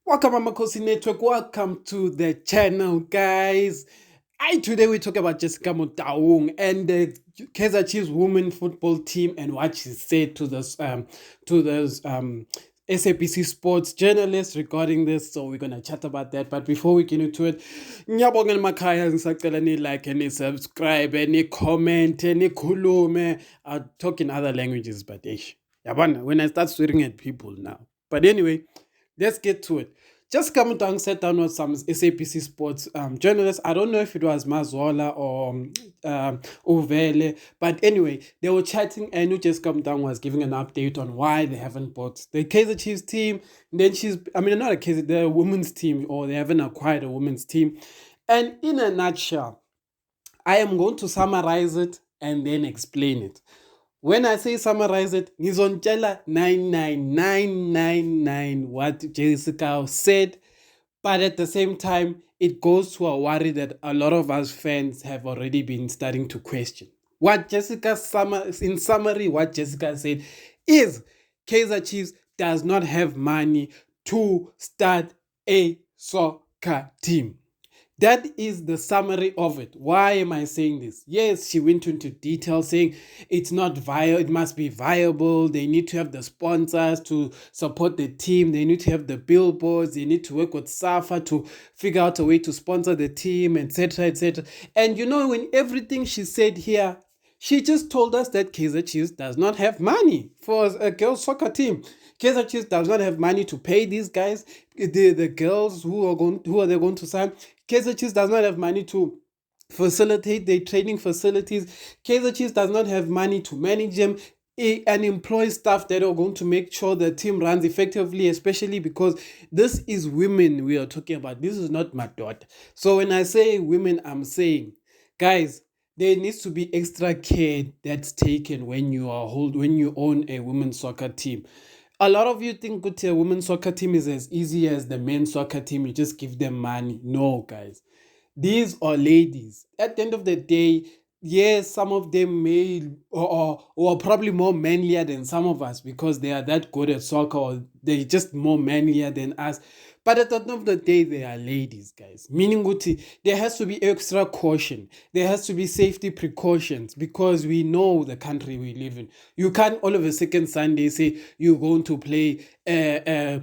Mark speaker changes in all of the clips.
Speaker 1: Welcome, Amakhosi Network. Welcome to the channel, guys. Today we talk about Jessica Motaung and the Kaizer Chiefs women football team and what she said to those SABC sports journalists regarding this. So we're gonna chat about that. But before we get into it, ngiyabonga makhaya ngisacela ni like and subscribe and comment and khulume. I'll talk in other languages, but yabana, when I start swearing at people now. But anyway, let's get to it. Just come down, sat down with some SAPC sports journalists. I don't know if it was Mazola or Uvele, but anyway, they were chatting, and who just come down was giving an update on why they haven't bought the Kaizer Chiefs team. And then not a Kaizer, the women's team, or they haven't acquired a women's team. And in a nutshell, I am going to summarize it and then explain it. When I say summarize it, ngizontshela 99999 what Jessica said, but at the same time, it goes to a worry that a lot of us fans have already been starting to question. In summary, what Jessica said is Kaizer Chiefs does not have money to start a soccer team. That is the summary of it. Why am I saying this? Yes, she went into detail saying it's not viable, it must be viable. They need to have the sponsors to support the team. They need to have the billboards. They need to work with SAFA to figure out a way to sponsor the team, etc. etc. And when everything she said here, she just told us that Kaizer Chiefs does not have money for a girls' soccer team. Kaizer Chiefs does not have money to pay these guys, the girls who are they going to sign. Kaizer Chiefs does not have money to facilitate their training facilities. Kaizer Chiefs does not have money to manage them and employ staff that are going to make sure the team runs effectively, especially because this is women we are talking about. This is not my daughter. So when I say women, I'm saying, guys, there needs to be extra care that's taken when you own a women's soccer team. A lot of you think a women's soccer team is as easy as the men's soccer team. You just give them money. No, guys. These are ladies. At the end of the day, yes, some of them may or probably more manlier than some of us because they are that good at soccer, or they're just more manlier than us. But at the end of the day, they are ladies, guys. Meaning, there has to be extra caution. There has to be safety precautions because we know the country we live in. You can't all of a second Sunday say you're going to play the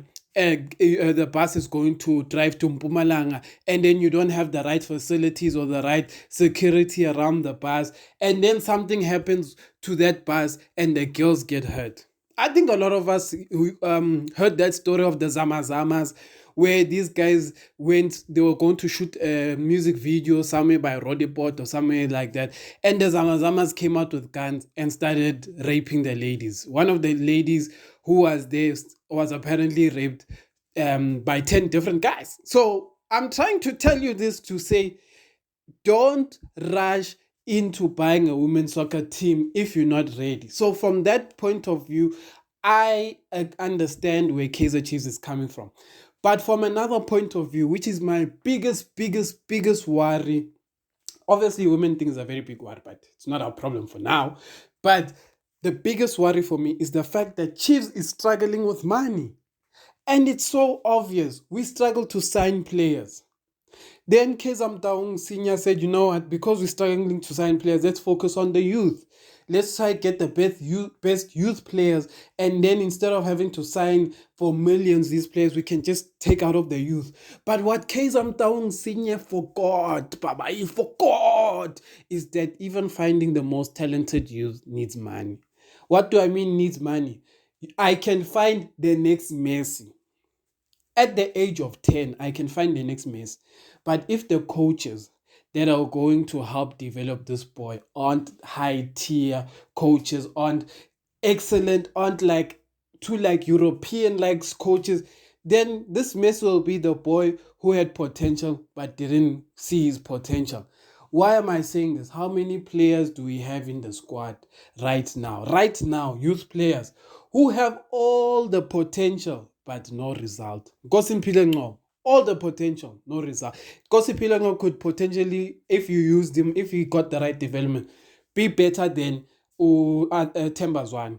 Speaker 1: bus is going to drive to Mpumalanga, and then you don't have the right facilities or the right security around the bus, and then something happens to that bus and the girls get hurt. I think a lot of us heard that story of the Zamazamas, where these guys they were going to shoot a music video somewhere by Rodiport or somewhere like that, and the Zamazamas came out with guns and started raping the ladies. One of the ladies who was there was apparently raped by 10 different guys. So I'm trying to tell you this to say, don't rush into buying a women's soccer team if you're not ready. So from that point of view, I understand where Kaizer Chiefs is coming from. But from another point of view, which is my biggest worry, obviously women things are very big worry, but it's not our problem for now. But the biggest worry for me is the fact that Chiefs is struggling with money. And it's so obvious. We struggle to sign players. Then Kezam Taung Senior said, you know what, because we're struggling to sign players, let's focus on the youth. Let's try to get the best youth players. And then instead of having to sign for millions these players, we can just take out of the youth. But what Kezam Taung Senior forgot, Baba, he forgot, is that even finding the most talented youth needs money. What do I mean needs money? I can find the next Messi. At the age of 10, I can find the next Messi. But if the coaches that are going to help develop this boy aren't high tier coaches, aren't excellent, aren't like European like coaches, then this Messi will be the boy who had potential but didn't see his potential. Why am I saying this? How many players do we have in the squad right now? Right now, youth players who have all the potential but no result. Gosimpilengo, all the potential, no result. Gosimpilengo could potentially, if you used him, if he got the right development, be better than Tembazwan.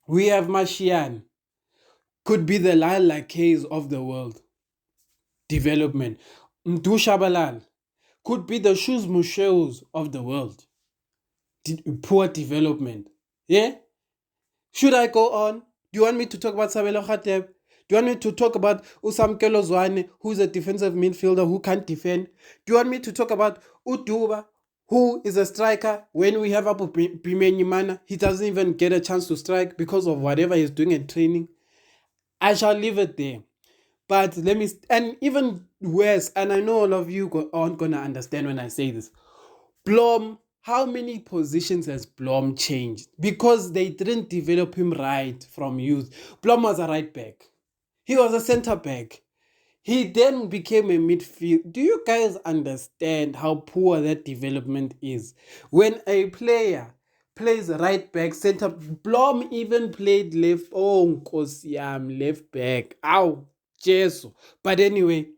Speaker 1: We have Mashian, could be the Lila K's of the world. development. Mdu Shabalala could be the shoes musheus of the world. Poor development. Yeah? Should I go on? Do you want me to talk about Sabelo Khateb? Do you want me to talk about Usam Kelozwane, who's a defensive midfielder who can't defend? Do you want me to talk about Uduba, who is a striker? When we have Abu Bimenyimana, he doesn't even get a chance to strike because of whatever he's doing in training. I shall leave it there. But let me, and even worse, and I know all of you aren't going to understand when I say this. Blom, how many positions has Blom changed? Because they didn't develop him right from youth. Blom was a right back. He was a center back. He then became a midfield. Do you guys understand how poor that development is? When a player plays right back, center, Blom even played left. Oh, Nkosiyam, left back. Ow, Jesus. But anyway,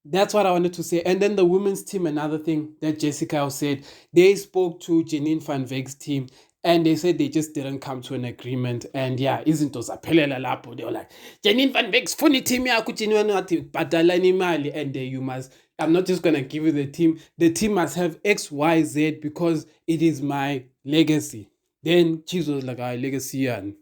Speaker 1: that's what I wanted to say. And then the women's team, another thing that Jessica said, they spoke to Janine Van Veek's team and they said they just didn't come to an agreement. And yeah, isn't those appelela lapo? They were like, Janine Van Veek's funny team, and you must, I'm not just gonna give you the team. The team must have X, Y, Z because it is my legacy. Then Chiefs was like, our legacy, and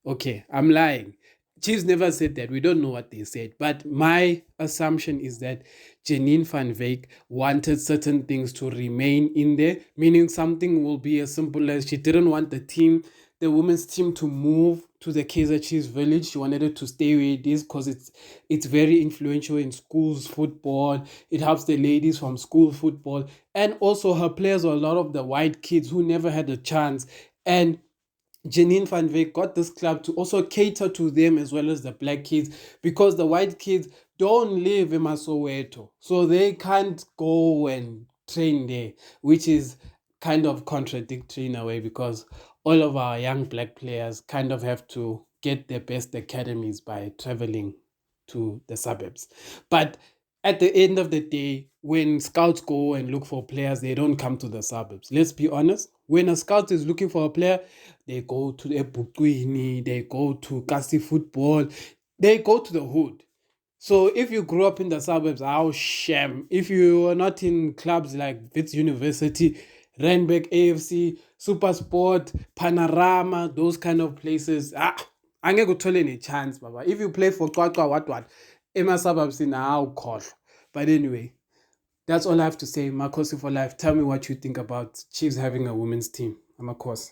Speaker 1: okay, I'm lying. Chiefs never said that. We don't know what they said. But my assumption is that Janine Van Veek wanted certain things to remain in there, meaning something will be as simple as she didn't want the women's team to move to the Kaizer Chiefs village. She wanted it to stay where it is because it's very influential in schools football. It helps the ladies from school football. And also her players are a lot of the white kids who never had a chance. And Janine Van Veek got this club to also cater to them as well as the black kids because the white kids don't live in Soweto. So they can't go and train there, which is kind of contradictory in a way because all of our young black players kind of have to get their best academies by traveling to the suburbs. But at the end of the day, when scouts go and look for players, they don't come to the suburbs. Let's be honest. When a scout is looking for a player, they go to Ebukwini, they go to Kasi football, they go to the hood. So if you grew up in the suburbs, how shame. If you are not in clubs like Wits University, Randburg AFC, Supersport, Panorama, those kind of places, angeke uthole any chance, baba. If you play for Qwaqwa, what, ema suburbs in how call. But anyway, that's all I have to say. Amakhosi for life. Tell me what you think about Chiefs having a women's team. Amakhosi.